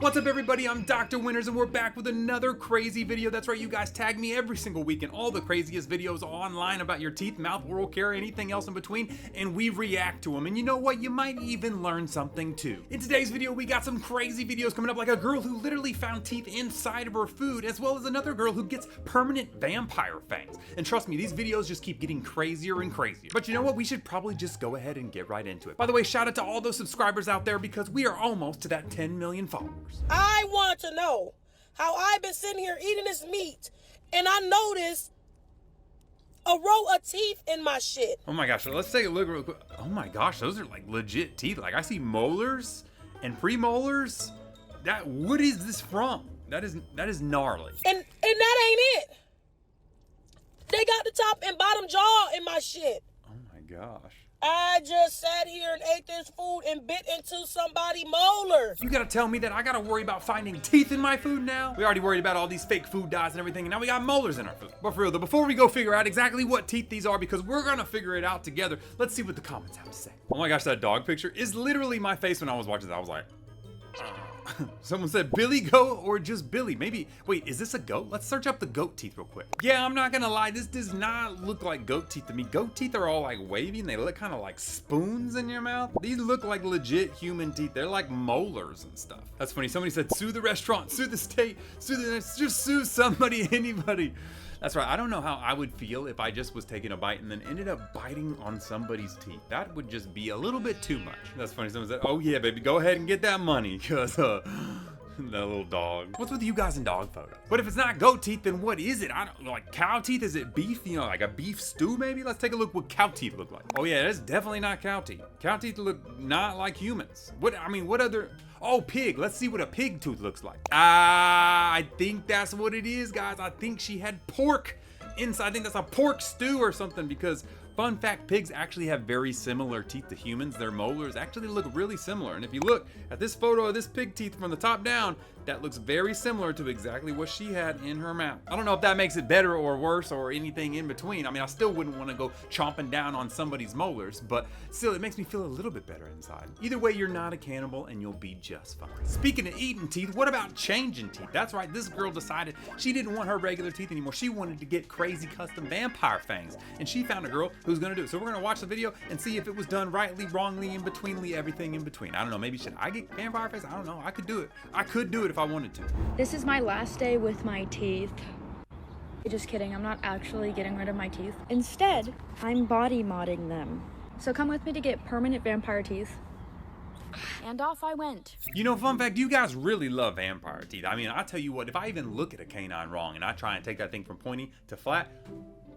What's up everybody, I'm Dr. Winters and we're back with another crazy video. That's right, you guys tag me every single week in all the craziest videos online about your teeth, mouth, oral care, anything else in between, and we react to them. And you know what, you might even learn something too. In today's video, we got some crazy videos coming up, like a girl who literally found teeth inside of her food, as well as another girl who gets permanent vampire fangs. And trust me, these videos just keep getting crazier and crazier. But you know what, we should probably just go ahead and get right into it. By the way, shout out to all those subscribers out there because we are almost to that 10 million followers. I want to know how I've been sitting here eating this meat and I noticed a row of teeth in my shit. Oh my gosh, so let's take a look real quick. Oh my gosh, those are like legit teeth. Like I see molars and premolars. What is this from? That is gnarly. And that ain't it. They got the top and bottom jaw in my shit. Oh my gosh. I just sat here and ate this food and bit into somebody's molar. You gotta tell me that I gotta worry about finding teeth in my food now? We already worried about all these fake food dyes and everything, and now we got molars in our food. But for real though, before we go figure out exactly what teeth these are, because we're gonna figure it out together, let's see what the comments have to say. Oh my gosh, that dog picture is literally my face when I was watching this. I was like, someone said Billy goat or just Billy. Maybe, wait, is this a goat? Let's search up the goat teeth real quick. Yeah, I'm not gonna lie, this does not look like goat teeth to me. Goat teeth are all like wavy and they look kind of like spoons in your mouth. These look like legit human teeth. They're like molars and stuff. That's funny, somebody said sue the restaurant, sue the state, just sue somebody, anybody. That's right, I don't know how I would feel if I just was taking a bite and then ended up biting on somebody's teeth. That would just be a little bit too much. That's funny, someone said, oh yeah, baby, go ahead and get that money, because that little dog. What's with you guys in dog photos? But if it's not goat teeth, then what is it? I don't know, like cow teeth? Is it beef? You know, like a beef stew maybe? Let's take a look what cow teeth look like. Oh yeah, that's definitely not cow teeth. Cow teeth look not like humans. What other? Oh, pig. Let's see what a pig tooth looks like. I think that's what it is, guys. I think she had pork inside. I think that's a pork stew or something, because fun fact, pigs actually have very similar teeth to humans. Their molars actually look really similar. And if you look at this photo of this pig teeth from the top down, that looks very similar to exactly what she had in her mouth. I don't know if that makes it better or worse or anything in between. I mean, I still wouldn't want to go chomping down on somebody's molars, but still, it makes me feel a little bit better inside. Either way, you're not a cannibal and you'll be just fine. Speaking of eating teeth, what about changing teeth? That's right, this girl decided she didn't want her regular teeth anymore. She wanted to get crazy custom vampire fangs, and she found a girl who's gonna do it. So we're gonna watch the video and see if it was done rightly, wrongly, in betweenly, everything in between. I don't know, maybe should I get vampire fangs? I don't know, I could do it. I could do it if I wanted to. This is my last day with my teeth. Just kidding, I'm not actually getting rid of my teeth. Instead, I'm body modding them. So come with me to get permanent vampire teeth. And off I went. You know, fun fact, you guys really love vampire teeth. I mean, I tell you what, if I even look at a canine wrong and I try and take that thing from pointy to flat,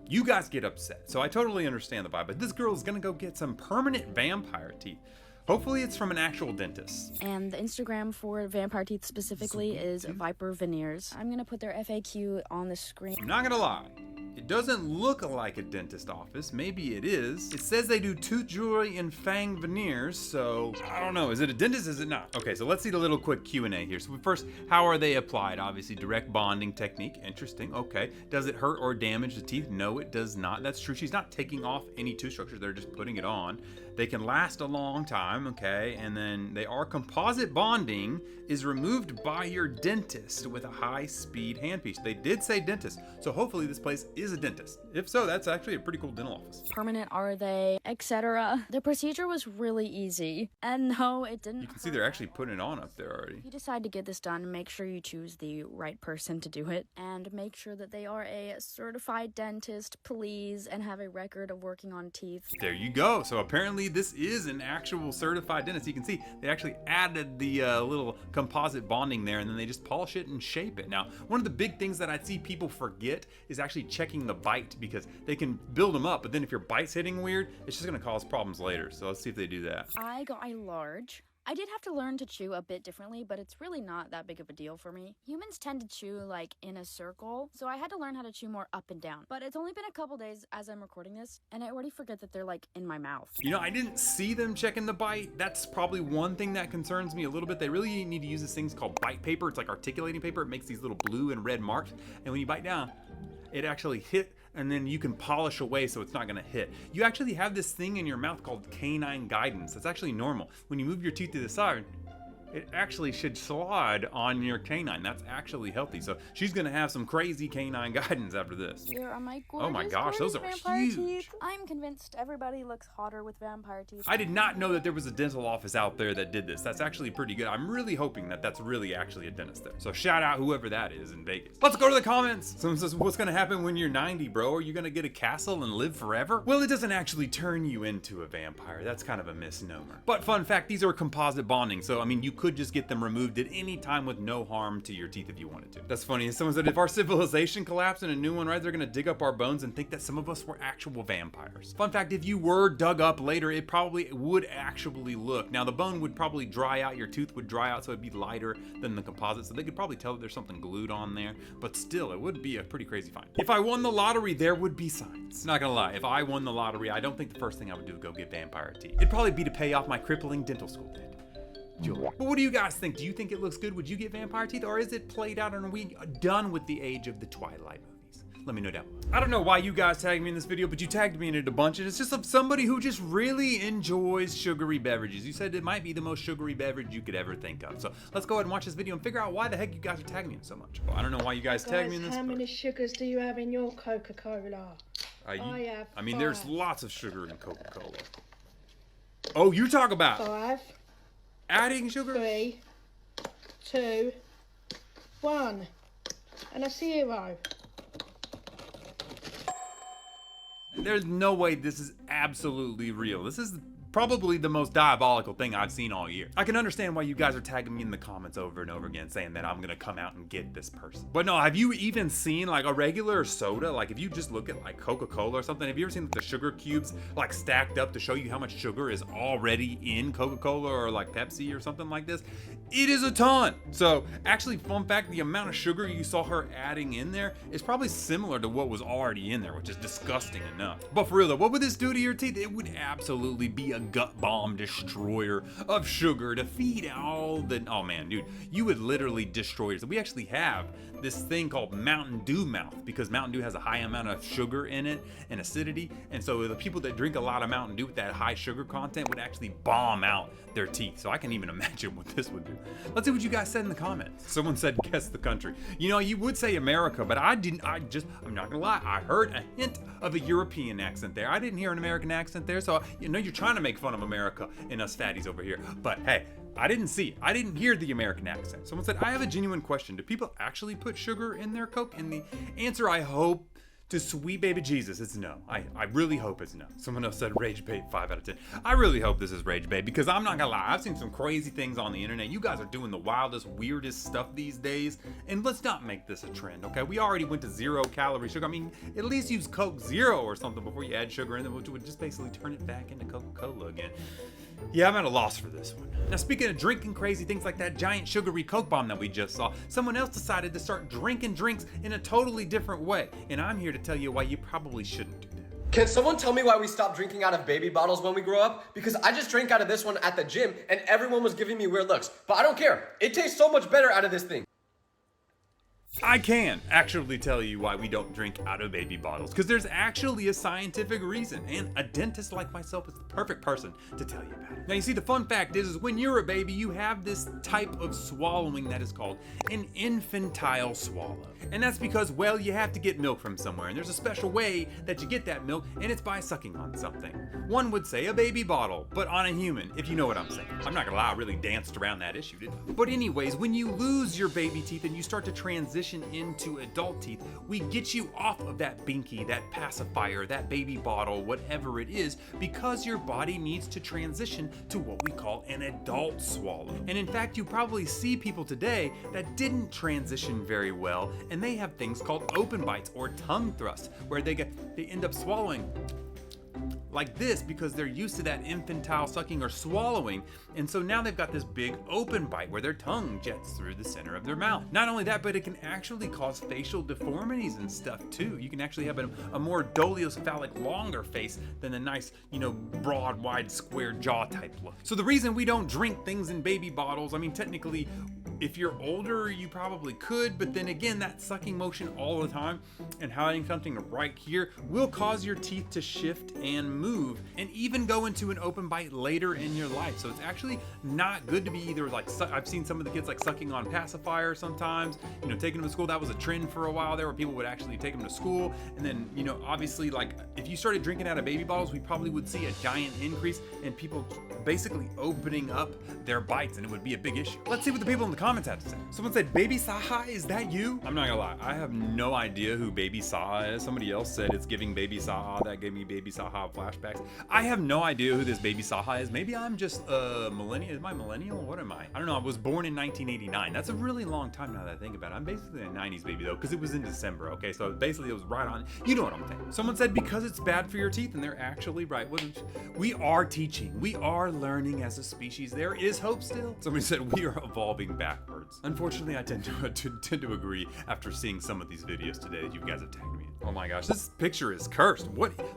you guys get upset. So I totally understand the vibe, but this girl is gonna go get some permanent vampire teeth. Hopefully it's from an actual dentist. And the Instagram for vampire teeth specifically is Viper Veneers. I'm gonna put their FAQ on the screen. I'm not gonna lie, it doesn't look like a dentist office. Maybe it is. It says they do tooth jewelry and fang veneers, so I don't know. Is it a dentist? Is it not? Okay, so let's see the little quick Q&A here. So first, how are they applied? Obviously, direct bonding technique. Interesting. Okay. Does it hurt or damage the teeth? No, it does not. That's true. She's not taking off any tooth structure. They're just putting it on. They can last a long time, okay? And then they are composite bonding is removed by your dentist with a high-speed handpiece. They did say dentist, so hopefully this place is a dentist. If so, that's actually a pretty cool dental office. Permanent are they, etc. The procedure was really easy, and no, it didn't. You can see they're actually putting it on up there already. If you decide to get this done, make sure you choose the right person to do it, and make sure that they are a certified dentist, please, and have a record of working on teeth. There you go. So apparently this is an actual certified dentist. You can see they actually added the little composite bonding there, and then they just polish it and shape it. Now, one of the big things that I see people forget is actually checking the bite, because they can build them up, but then if your bite's hitting weird, it's just gonna cause problems later. So let's see if they do that. I got a large. I did have to learn to chew a bit differently, but it's really not that big of a deal for me. Humans tend to chew like in a circle, so I had to learn how to chew more up and down. But it's only been a couple days as I'm recording this, and I already forget that they're like in my mouth. You know, I didn't see them checking the bite. That's probably one thing that concerns me a little bit. They really need to use this thing called bite paper. It's like articulating paper. It makes these little blue and red marks, and when you bite down, it actually hit, and then you can polish away so it's not gonna hit. You actually have this thing in your mouth called canine guidance. That's actually normal. When you move your teeth to the side, it actually should slide on your canine. That's actually healthy. So she's gonna have some crazy canine guidance after this. Here are my gorgeous, Oh my gosh, those are vampire huge. teeth. I'm convinced everybody looks hotter with vampire teeth. I did not know that there was a dental office out there that did this. That's actually pretty good. I'm really hoping that that's really actually a dentist there. So shout out whoever that is in Vegas. Let's go to the comments. Someone says, what's gonna happen when you're 90, bro? Are you gonna get a castle and live forever? Well, it doesn't actually turn you into a vampire. That's kind of a misnomer. But fun fact, these are composite bonding. So, I mean, you could just get them removed at any time with no harm to your teeth if you wanted to. That's funny. Someone said, if our civilization collapsed and a new one rises, they're gonna dig up our bones and think that some of us were actual vampires. Fun fact, if you were dug up later, it probably would actually look. Now, the bone would probably dry out, your tooth would dry out, so it'd be lighter than the composite. So they could probably tell that there's something glued on there, but still, it would be a pretty crazy find. If I won the lottery, there would be signs. Not gonna lie, if I won the lottery, I don't think the first thing I would do is go get vampire teeth. It'd probably be to pay off my crippling dental school debt. But what do you guys think? Do you think it looks good? Would you get vampire teeth, or is it played out and are we done with the age of the Twilight movies? Let me know down below. I don't know why you guys tagged me in this video, but you tagged me in it a bunch, and it's just of somebody who just really enjoys sugary beverages. You said it might be the most sugary beverage you could ever think of. So let's go ahead and watch this video and figure out why the heck you guys are tagging me in so much. Well, I don't know why you guys tagged me in this. How many sugars do you have in your Coca-Cola? I mean, there's lots of sugar in Coca-Cola. Oh, you talk about 5, adding sugar? 3, 2, 1, and a 0. There's no way this is absolutely real. This is probably the most diabolical thing I've seen all year. I can understand why you guys are tagging me in the comments over and over again saying that I'm gonna come out and get this person. But no, have you even seen like a regular soda? Like if you just look at like Coca-Cola or something, have you ever seen the sugar cubes like stacked up to show you how much sugar is already in Coca-Cola or like Pepsi or something like this? It is a ton. So actually, fun fact, the amount of sugar you saw her adding in there is probably similar to what was already in there, which is disgusting enough. But for real though, what would this do to your teeth? It would absolutely be a gut bomb destroyer of sugar to feed all the, oh man, dude, you would literally destroy yourself. We actually have this thing called Mountain Dew mouth because Mountain Dew has a high amount of sugar in it and acidity, and so the people that drink a lot of Mountain Dew with that high sugar content would actually bomb out their teeth. So I can even imagine what this would do. Let's see what you guys said in the comments. Someone said guess the country. You know, you would say America, but I'm not gonna lie, I heard a hint of a European accent there. I didn't hear an American accent there, so you know you're trying to make fun of America and us fatties over here, but hey, I didn't see it. I didn't hear the American accent. Someone said, I have a genuine question. Do people actually put sugar in their Coke? And the answer, I hope, to sweet baby Jesus, is no. I really hope it's no. Someone else said rage bait 5 out of 10. I really hope this is rage bait because I'm not gonna lie, I've seen some crazy things on the internet. You guys are doing the wildest, weirdest stuff these days, and let's not make this a trend, okay? We already went to 0 calorie sugar. I mean, at least use Coke Zero or something before you add sugar in it, which would just basically turn it back into Coca-Cola again. Yeah, I'm at a loss for this one. Now, speaking of drinking crazy things like that giant sugary Coke bomb that we just saw, someone else decided to start drinking drinks in a totally different way. And I'm here to tell you why you probably shouldn't do that. Can someone tell me why we stopped drinking out of baby bottles when we grow up? Because I just drank out of this one at the gym and everyone was giving me weird looks. But I don't care. It tastes so much better out of this thing. I can actually tell you why we don't drink out of baby bottles, because there's actually a scientific reason, and a dentist like myself is the perfect person to tell you about it. Now you see, the fun fact is when you're a baby, you have this type of swallowing that is called an infantile swallow. And that's because, well, you have to get milk from somewhere, and there's a special way that you get that milk, and it's by sucking on something. One would say a baby bottle, but on a human, if you know what I'm saying. I'm not gonna lie, I really danced around that issue, didn't I? But anyways, when you lose your baby teeth and you start to transition into adult teeth, we get you off of that binky, that pacifier, that baby bottle, whatever it is, because your body needs to transition to what we call an adult swallow. And in fact, you probably see people today that didn't transition very well, and they have things called open bites or tongue thrusts, where they end up swallowing like this because they're used to that infantile sucking or swallowing, and so now they've got this big open bite where their tongue jets through the center of their mouth. Not only that, but it can actually cause facial deformities and stuff too. You can actually have a more dolichocephalic, longer face than the nice, you know, broad, wide, square jaw type look. So the reason we don't drink things in baby bottles, I mean, technically If you're older, you probably could, but then again, that sucking motion all the time and hiding something right here will cause your teeth to shift and move and even go into an open bite later in your life. So it's actually not good to be either like, I've seen some of the kids like sucking on pacifier sometimes, you know, taking them to school. That was a trend for a while there where people would actually take them to school. And then, you know, obviously like if you started drinking out of baby bottles, we probably would see a giant increase in people basically opening up their bites, and it would be a big issue. Let's see what the people in the comments had to say. Someone said, Baby Saha, is that you? I'm not gonna lie, I have no idea who Baby Saha is. Somebody else said it's giving Baby Saha. That gave me Baby Saha flashbacks. I have no idea who this Baby Saha is. Maybe I'm just a millennial. Is my millennial? What am I? I don't know. I was born in 1989. That's a really long time now that I think about it. I'm basically a 90s baby though, because it was in December, okay? So basically it was right on. You know what I'm saying. Someone said because it's bad for your teeth, and they're actually right. We are teaching. We are learning as a species. There is hope still. Somebody said we are evolving backwards. Unfortunately, I tend to agree after seeing some of these videos today that you guys have tagged me in. Oh my gosh, this picture is cursed.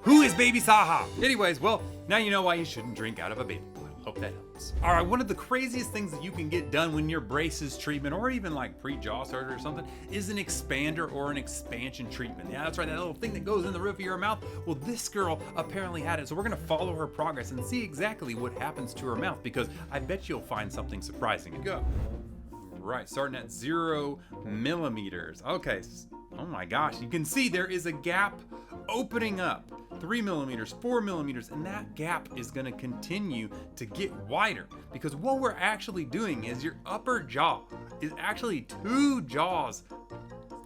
Who is Baby Saha? Anyways, well, now you know why you shouldn't drink out of a baby bottle. Hope that helps. All right, one of the craziest things that you can get done when your braces treatment or even like pre-jaw surgery or something is an expander or an expansion treatment. Yeah, that's right, that little thing that goes in the roof of your mouth. Well, this girl apparently had it, so we're gonna follow her progress and see exactly what happens to her mouth, because I bet you'll find something surprising. Go. Right, starting at 0 millimeters. Okay, oh my gosh, you can see there is a gap opening up. 3 millimeters, 4 millimeters, and that gap is gonna continue to get wider, because what we're actually doing is your upper jaw is actually 2 jaws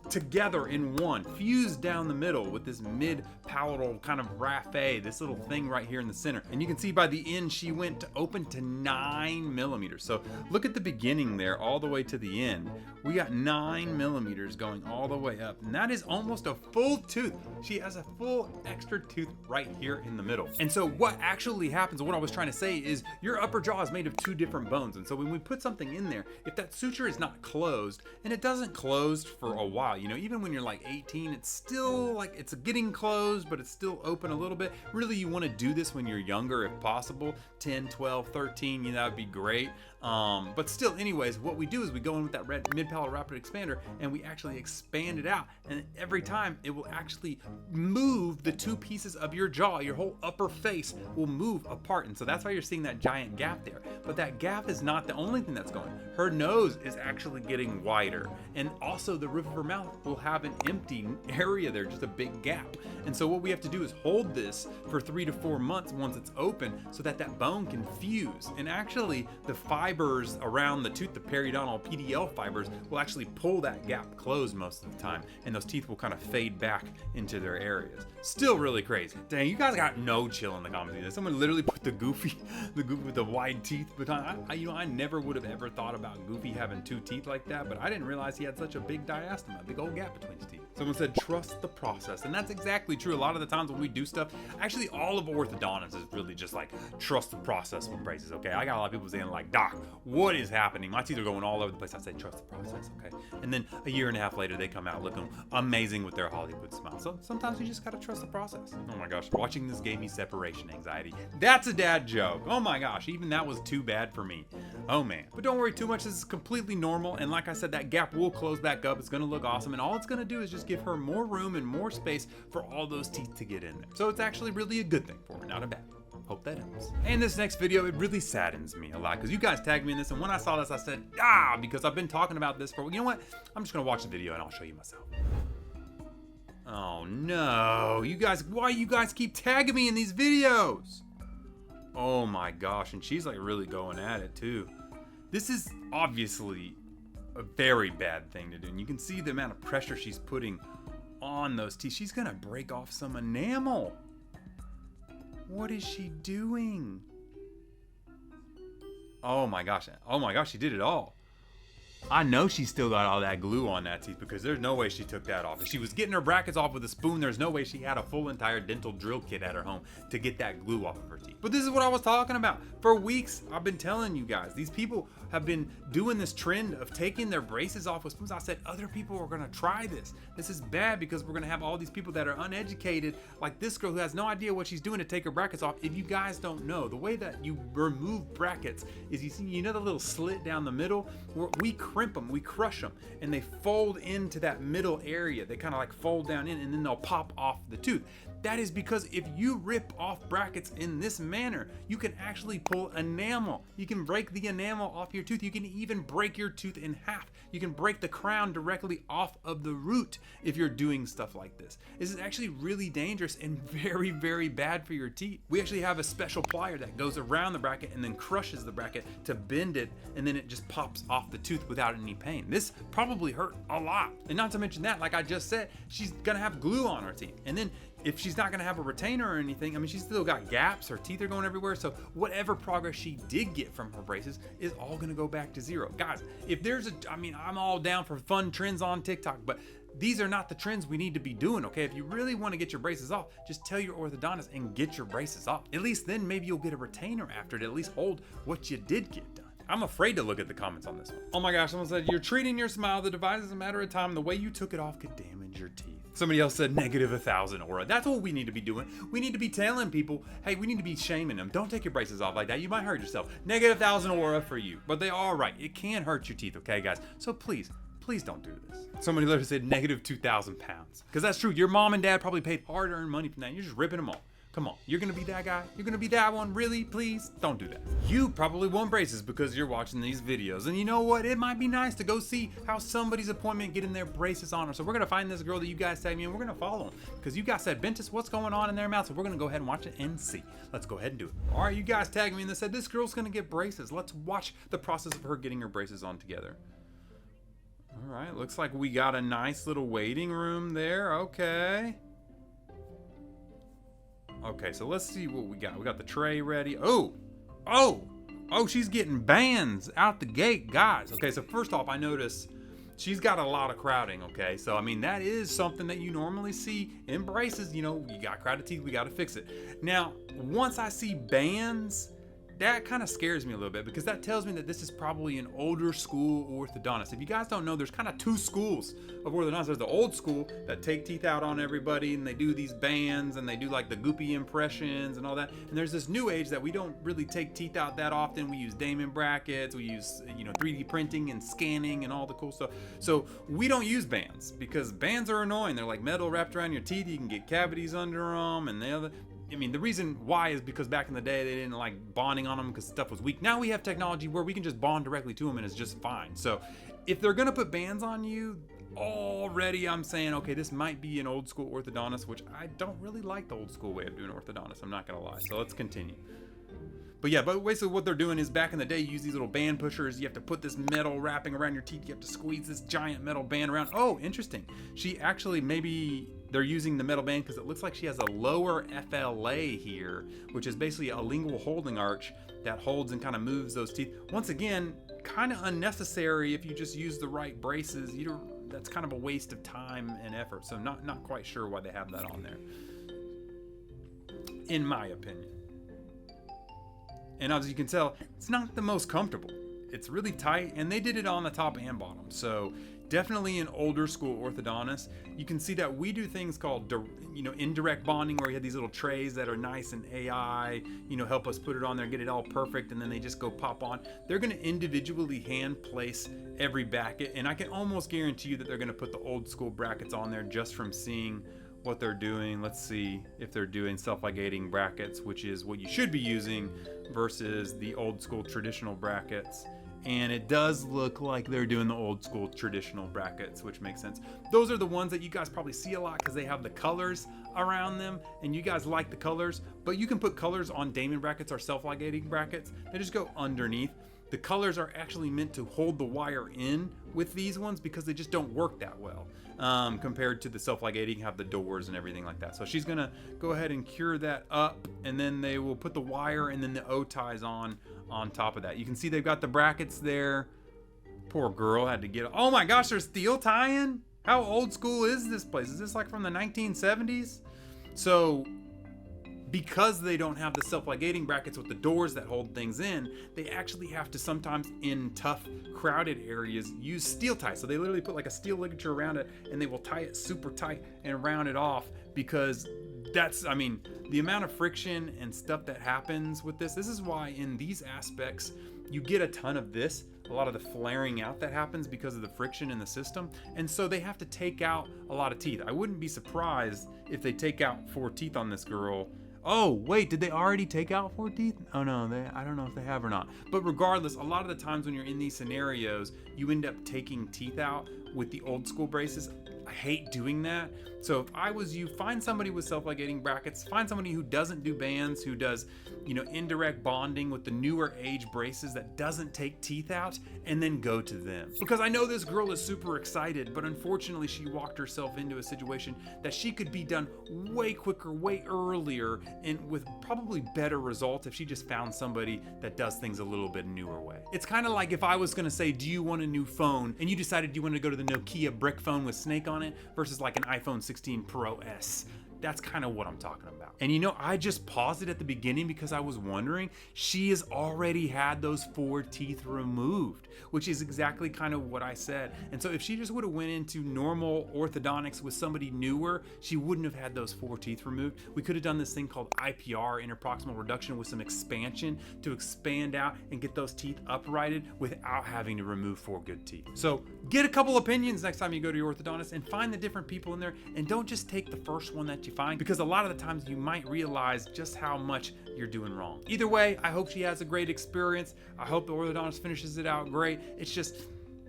together in one, fused down the middle with this mid-palatal kind of raphe, this little thing right here in the center. And you can see by the end, she went to open to 9 millimeters. So look at the beginning there, all the way to the end. We got 9 millimeters going all the way up. And that is almost a full tooth. She has a full extra tooth right here in the middle. And so what actually happens, what I was trying to say is your upper jaw is made of 2 different bones. And so when we put something in there, if that suture is not closed, and it doesn't close for a while, you know, even when you're like 18, it's still like, it's getting closed, but it's still open a little bit. Really, you want to do this when you're younger if possible, 10, 12, 13, you know, that would be great. But still, anyways, what we do is we go in with that mid-palatal rapid expander and we actually expand it out. And every time it will actually move the 2 pieces of your jaw, your whole upper face will move apart. And so that's why you're seeing that giant gap there. But that gap is not the only thing that's going. Her nose is actually getting wider. And also the roof of her mouth will have an empty area there, just a big gap. And so what we have to do is hold this for 3 to 4 months once it's open, so that that bone can fuse. And actually the fibers around the tooth, the periodontal PDL fibers, will actually pull that gap closed most of the time, and those teeth will kind of fade back into their areas. Still really crazy. Dang, you guys got no chill in the comments. Someone literally put the goofy with the wide teeth. But I never would have ever thought about Goofy having 2 teeth like that, but I didn't realize he had such a big diastema, a big old gap between his teeth. Someone said, trust the process. And that's exactly true. A lot of the times when we do stuff, actually all of orthodontics is really just like, trust the process with braces, okay? I got a lot of people saying like, Doc, what is happening? My teeth are going all over the place. I say, trust the process, okay? And then a year and a half later, they come out looking amazing with their Hollywood smile. So sometimes you just gotta trust the process. Oh my gosh, watching this gave me separation anxiety. That's a dad joke. Oh my gosh, even that was too bad for me. Oh man. But don't worry too much, this is completely normal. And like I said, that gap will close back up. It's gonna look awesome. And all it's gonna do is just give her more room and more space for all those teeth to get in there. So it's actually really a good thing for her, not a bad thing. Hope that helps. And this next video, it really saddens me a lot because you guys tagged me in this, and when I saw this, I said, because I've been talking about this for, you know what? I'm just gonna watch the video and I'll show you myself. Oh no, you guys, why you guys keep tagging me in these videos? Oh my gosh, and she's like really going at it too. This is obviously a very bad thing to do, and you can see the amount of pressure she's putting on those teeth. She's gonna break off some enamel. What is she doing? Oh my gosh, she did it all. I know she still got all that glue on that teeth because there's no way she took that off. If she was getting her brackets off with a spoon, there's no way she had a full entire dental drill kit at her home to get that glue off of her teeth. But this is what I was talking about. For weeks, I've been telling you guys, these people have been doing this trend of taking their braces off with spoons. I said, other people are gonna try this. This is bad because we're gonna have all these people that are uneducated, like this girl who has no idea what she's doing to take her brackets off. If you guys don't know, the way that you remove brackets is, you know the little slit down the middle? We crimp them, we crush them, and they fold into that middle area. They kind of like fold down in, and then they'll pop off the tooth. That is because if you rip off brackets in this manner, you can actually pull enamel. You can break the enamel off your tooth. You can even break your tooth in half. You can break the crown directly off of the root if you're doing stuff like this. This is actually really dangerous and very, very bad for your teeth. We actually have a special plier that goes around the bracket and then crushes the bracket to bend it, and then it just pops off the tooth without any pain. This probably hurt a lot. And not to mention that, like I just said, she's gonna have glue on her teeth. And then if she's not gonna have a retainer or anything, I mean, she's still got gaps, her teeth are going everywhere, so whatever progress she did get from her braces is all gonna go back to zero. Guys, if there's I'm all down for fun trends on TikTok, but these are not the trends we need to be doing, okay? If you really wanna get your braces off, just tell your orthodontist and get your braces off. At least then maybe you'll get a retainer after to at least hold what you did get done. I'm afraid to look at the comments on this one. Oh my gosh, someone said, you're treating your smile, the device is a matter of time, the way you took it off could damage your teeth. Somebody else said negative 1,000 aura. That's what we need to be doing. We need to be telling people, hey, we need to be shaming them. Don't take your braces off like that. You might hurt yourself. Negative 1,000 aura for you. But they are right. It can hurt your teeth, okay, guys? So please don't do this. Somebody literally said negative 2,000 pounds. Because that's true. Your mom and dad probably paid hard-earned money from that. You're just ripping them off. Come on, you're gonna be that guy? You're gonna be that one? Really? Please? Don't do that. You probably want braces because you're watching these videos. And you know what? It might be nice to go see how somebody's appointment getting their braces on. So we're gonna find this girl that you guys tagged me and we're gonna follow them. Because you guys said, Bentist, what's going on in their mouth? So we're gonna go ahead and watch it and see. Let's go ahead and do it. All right, you guys tagged me and they said, this girl's gonna get braces. Let's watch the process of her getting her braces on together. All right, looks like we got a nice little waiting room there. Okay. Okay, so let's see what we got. We got the tray ready. Oh, she's getting bands out the gate, guys. Okay, so first off, I notice she's got a lot of crowding, okay? So, I mean, that is something that you normally see in braces. You know, you got crowded teeth, we gotta fix it. Now, once I see bands, that kind of scares me a little bit because that tells me that this is probably an older school orthodontist. If you guys don't know, there's kind of two schools of orthodontists. There's the old school that take teeth out on everybody and they do these bands and they do like the goopy impressions and all that. And there's this new age that we don't really take teeth out that often. We use Damon brackets, we use 3D printing and scanning and all the cool stuff. So we don't use bands because bands are annoying. They're like metal wrapped around your teeth. You can get cavities under them and the reason why is because back in the day they didn't like bonding on them because stuff was weak. Now we have technology where we can just bond directly to them and it's just fine. So if they're gonna put bands on you, already I'm saying, okay, this might be an old school orthodontist, which I don't really like the old school way of doing orthodontist, I'm not gonna lie. So let's continue. But yeah, but basically what they're doing is back in the day, you use these little band pushers. You have to put this metal wrapping around your teeth. You have to squeeze this giant metal band around. Oh, interesting. She actually, maybe they're using the metal band because it looks like she has a lower FLA here, which is basically a lingual holding arch that holds and kind of moves those teeth. Once again, kind of unnecessary if you just use the right braces. That's kind of a waste of time and effort. So not quite sure why they have that on there, in my opinion. And as you can tell, it's not the most comfortable. It's really tight, and they did it on the top and bottom. So definitely an older school orthodontist. You can see that we do things called, indirect bonding, where you have these little trays that are nice and AI, help us put it on there, get it all perfect, and then they just go pop on. They're gonna individually hand place every bracket, and I can almost guarantee you that they're gonna put the old school brackets on there just from seeing what they're doing. Let's see if they're doing self-ligating brackets, which is what you should be using versus the old school traditional brackets. And it does look like they're doing the old school traditional brackets, which makes sense. Those are the ones that you guys probably see a lot because they have the colors around them and you guys like the colors, but you can put colors on Damon brackets or self-ligating brackets. They just go underneath. The colors are actually meant to hold the wire in with these ones because they just don't work that well compared to the self-ligating, have the doors and everything like that. So she's gonna go ahead and cure that up, and then they will put the wire and then the O-ties on top of that. You can see they've got the brackets there. Poor girl had to get, oh my gosh, there's steel tie-in? How old school is this place? Is this like from the 1970s? So because they don't have the self-ligating brackets with the doors that hold things in, they actually have to sometimes, in tough, crowded areas, use steel tie. So they literally put like a steel ligature around it and they will tie it super tight and round it off because that's, the amount of friction and stuff that happens with this is why in these aspects, you get a ton of this, a lot of the flaring out that happens because of the friction in the system. And so they have to take out a lot of teeth. I wouldn't be surprised if they take out 4 teeth on this girl. Oh, wait, did they already take out 4 teeth? Oh no, I don't know if they have or not. But regardless, a lot of the times when you're in these scenarios, you end up taking teeth out with the old school braces. I hate doing that. So if I was you, find somebody with self-ligating brackets, find somebody who doesn't do bands, who does, indirect bonding with the newer age braces that doesn't take teeth out, and then go to them. Because I know this girl is super excited, but unfortunately she walked herself into a situation that she could be done way quicker, way earlier, and with probably better results if she just found somebody that does things a little bit newer way. It's kind of like if I was gonna say, do you want a new phone? And you decided you wanted to go to the Nokia brick phone with Snake on it versus like an iPhone 16 Pro S. That's kind of what I'm talking about. And I just paused it at the beginning because I was wondering, she has already had those 4 teeth removed, which is exactly kind of what I said. And so if she just would have went into normal orthodontics with somebody newer, she wouldn't have had those 4 teeth removed. We could have done this thing called IPR, interproximal reduction, with some expansion to expand out and get those teeth uprighted without having to remove 4 good teeth. So get a couple opinions next time you go to your orthodontist and find the different people in there, and don't just take the first one that you find, because a lot of the times you might realize just how much you're doing wrong. Either way, I hope she has a great experience. I hope the orthodontist finishes it out great. It's just,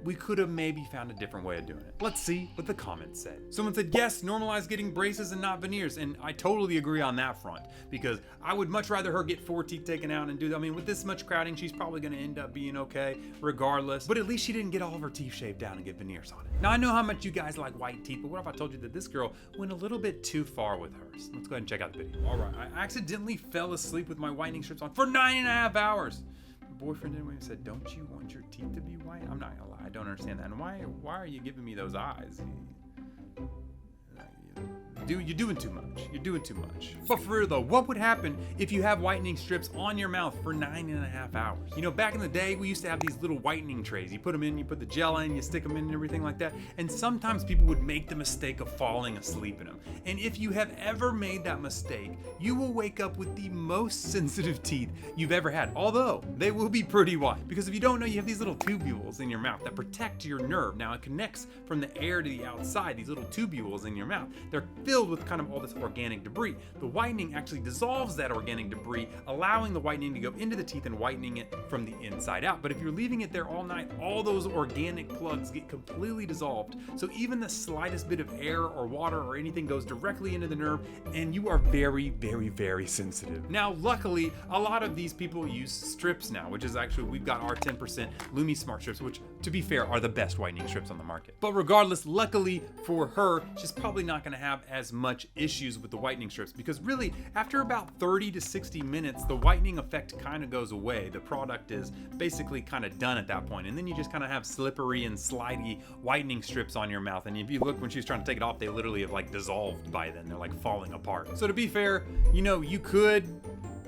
we could have maybe found a different way of doing it. Let's see what the comments say. Someone said, yes, normalize getting braces and not veneers. And I totally agree on that front, because I would much rather her get 4 teeth taken out and do that. I mean, with this much crowding, she's probably gonna end up being okay regardless. But at least she didn't get all of her teeth shaved down and get veneers on it. Now, I know how much you guys like white teeth, but what if I told you that this girl went a little bit too far with hers? Let's go ahead and check out the video. All right, I accidentally fell asleep with my whitening strips on for 9.5 hours. Boyfriend anyway said, don't you want your teeth to be white? I'm not gonna lie, I don't understand that. And why are you giving me those eyes? Dude, you're doing too much. You're doing too much. But for real though, what would happen if you have whitening strips on your mouth for 9.5 hours? Back in the day, we used to have these little whitening trays. You put them in, you put the gel in, you stick them in and everything like that. And sometimes people would make the mistake of falling asleep in them. And if you have ever made that mistake, you will wake up with the most sensitive teeth you've ever had. Although, they will be pretty white. Because if you don't know, you have these little tubules in your mouth that protect your nerve. Now, it connects from the air to the outside, these little tubules in your mouth. They're filled with kind of all this organic debris. The whitening actually dissolves that organic debris, allowing the whitening to go into the teeth and whitening it from the inside out. But if you're leaving it there all night, all those organic plugs get completely dissolved. So even the slightest bit of air or water or anything goes directly into the nerve, and you are very, very, very sensitive. Now, luckily, a lot of these people use strips now, which is actually, we've got our 10% Lumi Smart strips, which, to be fair, are the best whitening strips on the market. But regardless, luckily for her, she's probably not going to have as much issues with the whitening strips, because really after about 30 to 60 minutes the whitening effect kind of goes away. The product is basically kind of done at that point, and then you just kind of have slippery and slidey whitening strips on your mouth. And if you look, when she was trying to take it off, they literally have like dissolved by then. They're like falling apart. So to be fair, you could,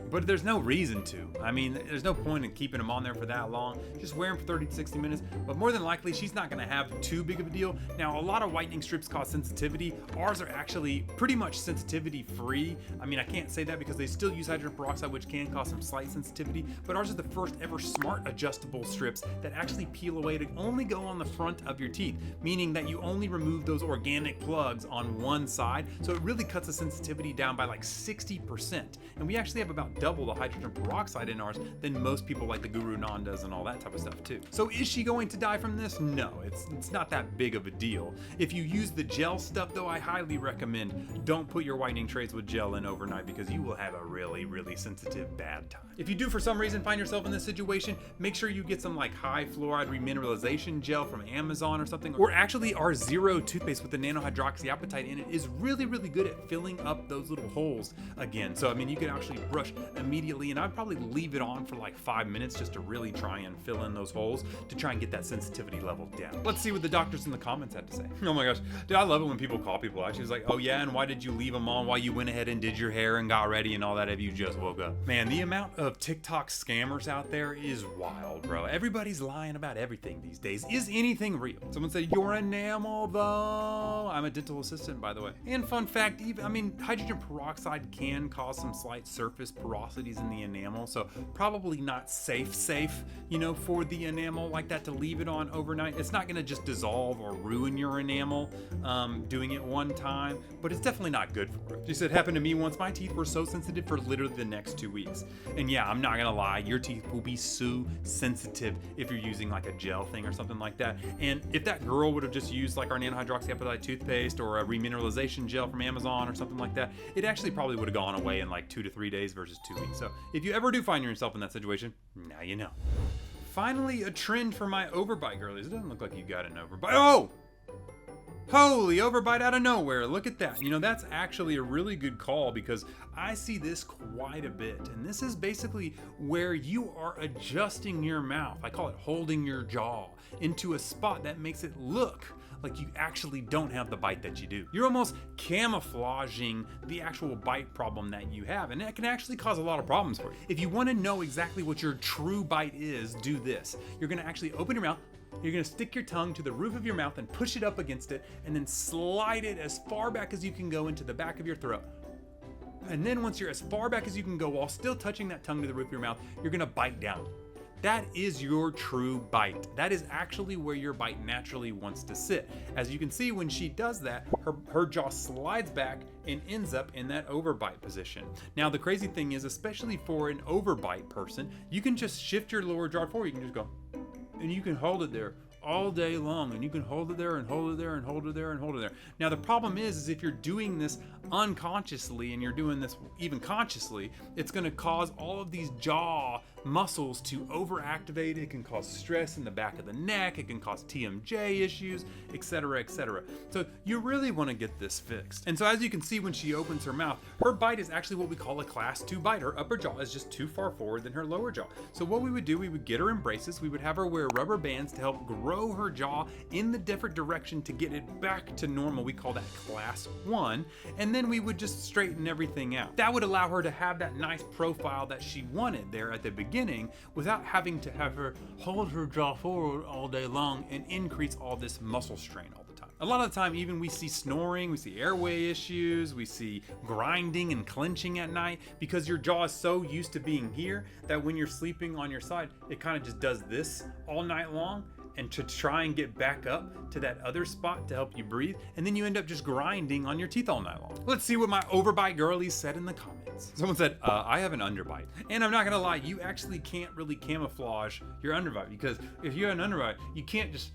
but there's no reason to. I mean, there's no point in keeping them on there for that long. Just wear them for 30 to 60 minutes, but more than likely, she's not gonna have too big of a deal. Now, a lot of whitening strips cause sensitivity. Ours are actually pretty much sensitivity free. I mean, I can't say that because they still use hydrogen peroxide, which can cause some slight sensitivity, but ours is the first ever smart adjustable strips that actually peel away to only go on the front of your teeth, meaning that you only remove those organic plugs on one side. So it really cuts the sensitivity down by like 60%. And we actually have about double the hydrogen peroxide in ours than most people like the Guru Nandas and all that type of stuff too. So is she going to die from this? No, it's not that big of a deal. If you use the gel stuff though, I highly recommend don't put your whitening trays with gel in overnight, because you will have a really, really sensitive bad time. If you do for some reason find yourself in this situation, make sure you get some like high fluoride remineralization gel from Amazon or something. Or actually our Zero toothpaste with the nanohydroxyapatite in it is really, really good at filling up those little holes again. So I mean, you can actually brush immediately, and I'd probably leave it on for like 5 minutes just to really try and fill in those holes to try and get that sensitivity level down. Let's see what the doctors in the comments had to say. Oh my gosh, dude, I love it when people call people out. She's like, oh yeah, and why did you leave them on while you went ahead and did your hair and got ready and all that if you just woke up? Man, the amount of TikTok scammers out there is wild, bro. Everybody's lying about everything these days. Is anything real? Someone said, your enamel though. I'm a dental assistant, by the way. And fun fact, hydrogen peroxide can cause some slight surface peroxide porosities in the enamel, so probably not safe, you know, for the enamel like that to leave it on overnight. It's not gonna just dissolve or ruin your enamel doing it one time, but it's definitely not good for it. She said, happened to me once. My teeth were so sensitive for literally the next 2 weeks. And yeah, I'm not gonna lie, your teeth will be so sensitive if you're using like a gel thing or something like that. And if that girl would have just used like our nanohydroxyapatite toothpaste or a remineralization gel from Amazon or something like that, it actually probably would have gone away in like 2 to 3 days versus 2 weeks. So if you ever do find yourself in that situation, now you know. Finally, a trend for my overbite girlies. It doesn't look like you got an overbite. Oh! Holy overbite out of nowhere. Look at that. You know, that's actually a really good call because I see this quite a bit. And this is basically where you are adjusting your mouth. I call it holding your jaw into a spot that makes it look like you actually don't have the bite that you do. You're almost camouflaging the actual bite problem that you have, and that can actually cause a lot of problems for you. If you want to know exactly what your true bite is, do this. You're gonna actually open your mouth, you're gonna stick your tongue to the roof of your mouth and push it up against it, and then slide it as far back as you can go into the back of your throat. And then once you're as far back as you can go while still touching that tongue to the roof of your mouth, you're gonna bite down. That is your true bite. That is actually where your bite naturally wants to sit. As you can see, when she does that, her jaw slides back and ends up in that overbite position. Now, the crazy thing is, especially for an overbite person, you can just shift your lower jaw forward. You can just go, and you can hold it there all day long, and you can hold it there and hold it there and hold it there and hold it there. Now the problem is if you're doing this unconsciously and you're doing this even consciously, it's going to cause all of these jaw muscles to overactivate. It can cause stress in the back of the neck, it can cause TMJ issues, etc., etc. So you really want to get this fixed. And so as you can see, when she opens her mouth, her bite is actually what we call a class 2 bite. Her upper jaw is just too far forward than her lower jaw. So what we would do, we would get her in braces, we would have her wear rubber bands to help grow her jaw in the different direction to get it back to normal. We call that class 1, and then we would just straighten everything out. That would allow her to have that nice profile that she wanted there at the beginning without having to have her hold her jaw forward all day long and increase all this muscle strain all the time. A lot of the time, even we see snoring, we see airway issues, we see grinding and clenching at night because your jaw is so used to being here that when you're sleeping on your side, it kind of just does this all night long, and to try and get back up to that other spot to help you breathe, and then you end up just grinding on your teeth all night long. Let's see what my overbite girlies said in the comments. Someone said, I have an underbite. And I'm not gonna lie, you actually can't really camouflage your underbite, because if you have an underbite, you can't just,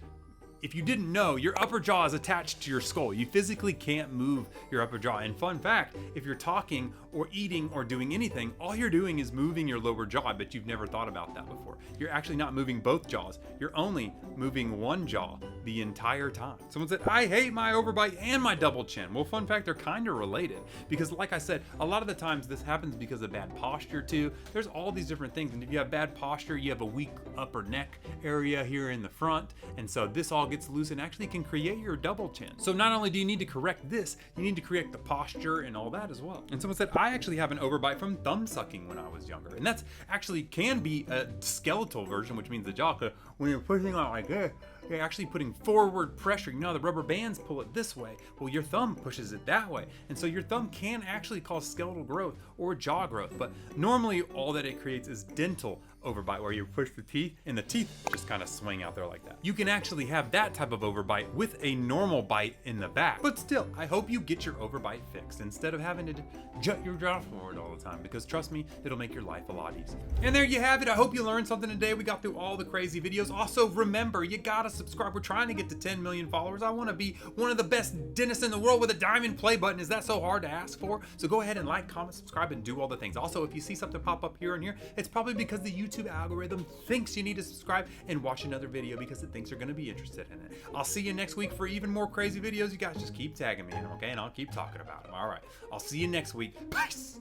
if you didn't know, your upper jaw is attached to your skull. You physically can't move your upper jaw. And fun fact, if you're talking or eating or doing anything, all you're doing is moving your lower jaw, but you've never thought about that before. You're actually not moving both jaws. You're only moving one jaw the entire time. Someone said, I hate my overbite and my double chin. Well, fun fact, they're kind of related, because like I said, a lot of the times this happens because of bad posture too. There's all these different things. And if you have bad posture, you have a weak upper neck area here in the front. And so this all gets loose and actually can create your double chin. So not only do you need to correct this, you need to correct the posture and all that as well. And someone said, I actually have an overbite from thumb sucking when I was younger. And that's actually can be a skeletal version, which means the jaw, when you're pushing out like this, you're actually putting forward pressure. You know, the rubber bands pull it this way. Well, your thumb pushes it that way. And so your thumb can actually cause skeletal growth or jaw growth. But normally all that it creates is dental overbite, where you push the teeth and the teeth just kind of swing out there like that. You can actually have that type of overbite with a normal bite in the back. But still, I hope you get your overbite fixed instead of having to jut your jaw forward all the time, because trust me, it'll make your life a lot easier. And there you have it. I hope you learned something today. We got through all the crazy videos. Also, remember, you gotta subscribe. We're trying to get to 10 million followers. I want to be one of the best dentists in the world with a diamond play button. Is that so hard to ask for? So go ahead and like, comment, subscribe, and do all the things. Also, if you see something pop up here and here, it's probably because the YouTube algorithm thinks you need to subscribe and watch another video because it thinks you're going to be interested in it. I'll see you next week for even more crazy videos. You guys just keep tagging me in them, okay? And I'll keep talking about them. All right. I'll see you next week. Peace.